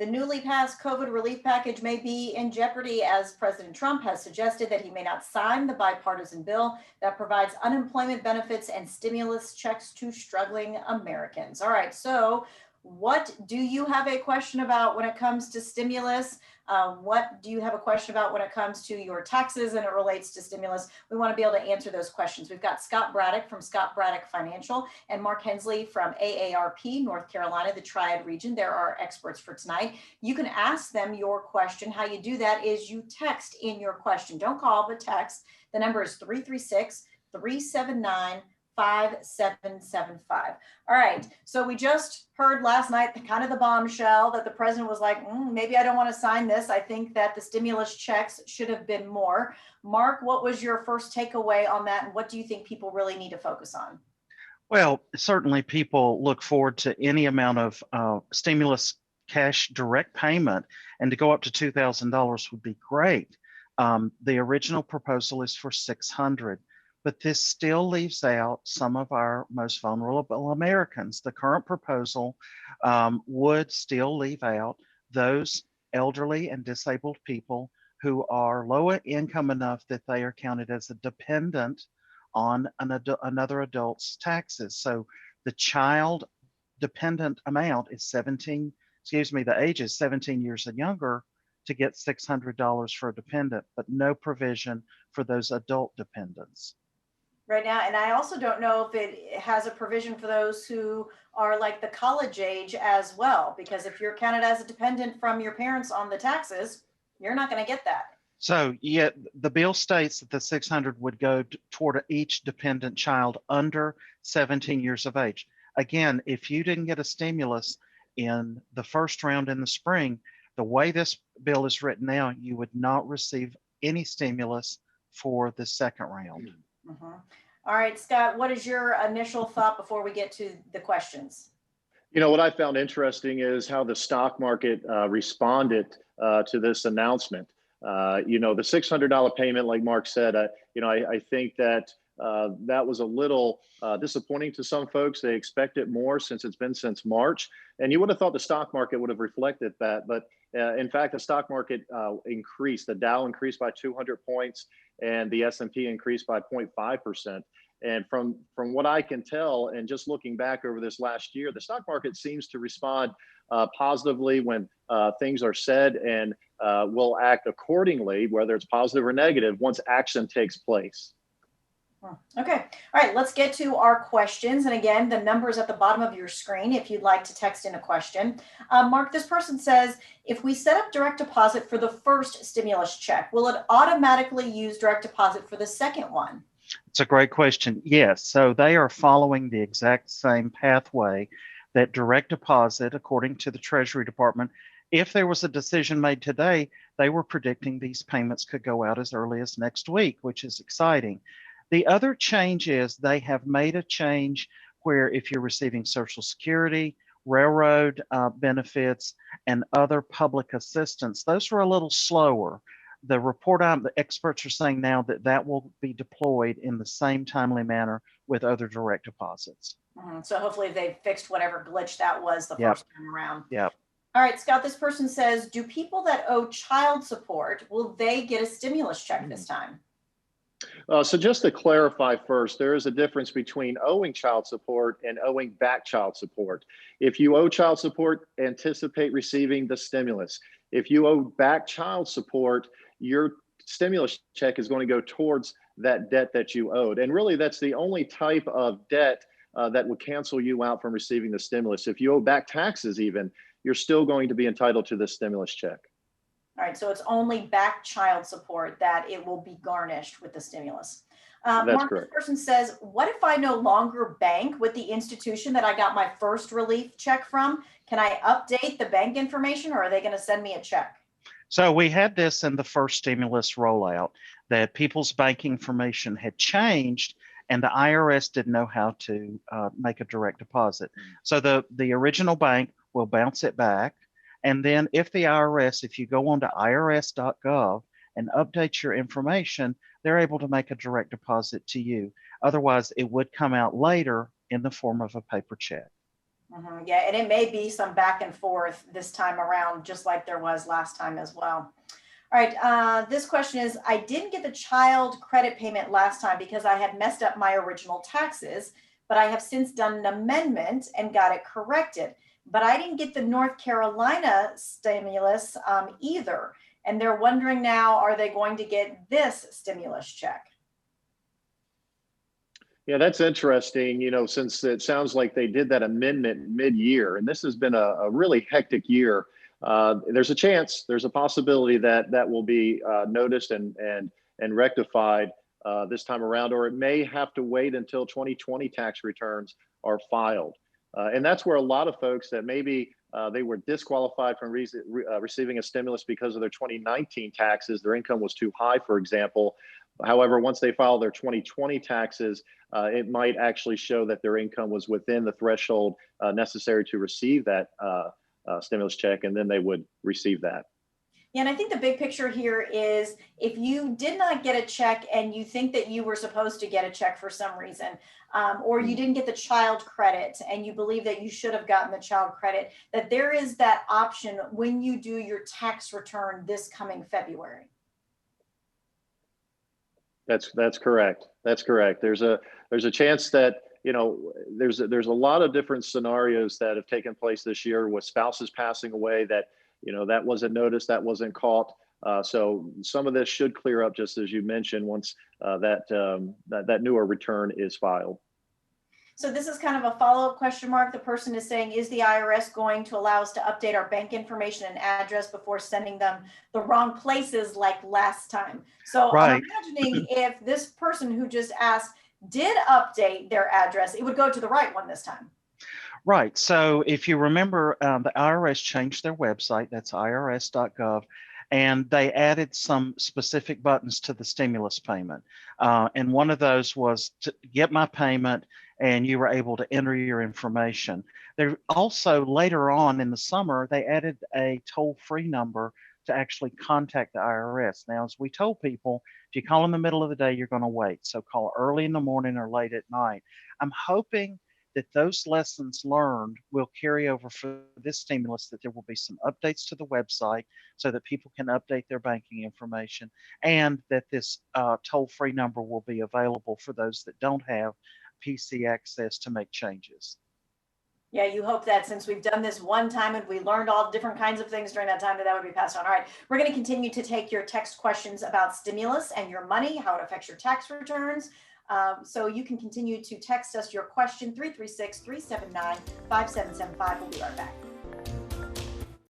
The newly passed COVID relief package may be in jeopardy as President Trump has suggested that he may not sign the bipartisan bill that provides unemployment benefits and stimulus checks to struggling Americans. All right, so what do you have a question about when it comes to stimulus? What do you have a question about when it comes to your taxes and it relates to stimulus? We want to be able to answer those questions. We've got Scott Braddock from Scott Braddock Financial and Mark Hensley from AARP, North Carolina, the Triad Region. They're our experts for tonight. You can ask them your question. How you do that is you text in your question. Don't call, but text. The number is 336-379-5775. All right. So we just heard last night kind of the bombshell that the president was like, maybe I don't want to sign this. I think that the stimulus checks should have been more. Mark, what was your first takeaway on that? And what do you think people really need to focus on? Well, certainly people look forward to any amount of stimulus cash direct payment, and to go up to $2,000 would be great. The original proposal is for $600. But this still leaves out some of our most vulnerable Americans. The current proposal would still leave out those elderly and disabled people who are lower income enough that they are counted as a dependent on another adult's taxes. So the child dependent amount is the age is 17 years and younger to get $600 for a dependent, but no provision for those adult dependents right now. And I also don't know if it has a provision for those who are like the college age as well, because if you're counted as a dependent from your parents on the taxes, you're not going to get that. So yeah, the bill states that the 600 would go toward each dependent child under 17 years of age. Again, if you didn't get a stimulus in the first round in the spring, the way this bill is written now, you would not receive any stimulus for the second round. Mm-hmm. All right, Scott, what is your initial thought before we get to the questions? You know, what I found interesting is how the stock market responded to this announcement. The $600 payment, like Mark said, I think that that was a little disappointing to some folks. They expected more since it's been since March. And you would have thought the stock market would have reflected that. But in fact, the stock market increased. The Dow increased by 200 points and the S&P increased by 0.5%. And from what I can tell, and just looking back over this last year, the stock market seems to respond positively when things are said, and will act accordingly, whether it's positive or negative, once action takes place. Okay. All right. Let's get to our questions. And again, the number is at the bottom of your screen if you'd like to text in a question. Mark, this person says, if we set up direct deposit for the first stimulus check, will it automatically use direct deposit for the second one? It's a great question. Yes. So they are following the exact same pathway that direct deposit, according to the Treasury Department. If there was a decision made today, they were predicting these payments could go out as early as next week, which is exciting. The other change is they have made a change where if you're receiving Social Security, railroad benefits, and other public assistance, those are a little slower. The experts are saying now that will be deployed in the same timely manner with other direct deposits. Mm-hmm. So hopefully they fixed whatever glitch that was the first time around. Yep. All right, Scott, this person says, do people that owe child support, will they get a stimulus check this time? So just to clarify first, there is a difference between owing child support and owing back child support. If you owe child support, anticipate receiving the stimulus. If you owe back child support, your stimulus check is going to go towards that debt that you owed. And really, that's the only type of debt that would cancel you out from receiving the stimulus. If you owe back taxes even, you're still going to be entitled to the stimulus check. All right, so it's only back child support that it will be garnished with the stimulus. That's Mark, correct. This person says, what if I no longer bank with the institution that I got my first relief check from? Can I update the bank information, or are they going to send me a check? So we had this in the first stimulus rollout, that people's banking information had changed and the IRS didn't know how to make a direct deposit. So the original bank will bounce it back. And then if you go on to irs.gov and update your information, they're able to make a direct deposit to you. Otherwise, it would come out later in the form of a paper check. Yeah, and it may be some back and forth this time around, just like there was last time as well. All right, this question is, I didn't get the child credit payment last time because I had messed up my original taxes, but I have since done an amendment and got it corrected. But I didn't get the North Carolina stimulus either. And they're wondering now, are they going to get this stimulus check? Yeah, that's interesting, you know, since it sounds like they did that amendment mid-year, and this has been a really hectic year. There's a chance, there's a possibility that that will be noticed and rectified this time around, or it may have to wait until 2020 tax returns are filed. And that's where a lot of folks that maybe they were disqualified from receiving a stimulus because of their 2019 taxes, their income was too high, for example. However, once they file their 2020 taxes, it might actually show that their income was within the threshold necessary to receive that stimulus check, and then they would receive that. Yeah, and I think the big picture here is if you did not get a check and you think that you were supposed to get a check for some reason, or you didn't get the child credit and you believe that you should have gotten the child credit, that there is that option when you do your tax return this coming February. That's correct. That's correct. There's a chance that, you know, there's a lot of different scenarios that have taken place this year with spouses passing away that, you know, that wasn't noticed, that wasn't caught. So some of this should clear up, just as you mentioned, once that newer return is filed. So this is kind of a follow-up question mark. The person is saying, is the IRS going to allow us to update our bank information and address before sending them the wrong places like last time? So Right. I'm imagining if this person who just asked did update their address, it would go to the right one this time. Right. So if you remember, the IRS changed their website, that's irs.gov, and they added some specific buttons to the stimulus payment. And one of those was to get my payment, and you were able to enter your information. There also, later on in the summer, they added a toll-free number to actually contact the IRS. Now, as we told people, if you call in the middle of the day, you're going to wait. So call early in the morning or late at night. I'm hoping that those lessons learned will carry over for this stimulus, that there will be some updates to the website so that people can update their banking information, and that this toll-free number will be available for those that don't have PC access to make changes. Yeah, you hope that since we've done this one time and we learned all different kinds of things during that time, that would be passed on. All right, we're going to continue to take your text questions about stimulus and your money, how it affects your tax returns. So you can continue to text us your question, 336-379-5775. We'll be right back.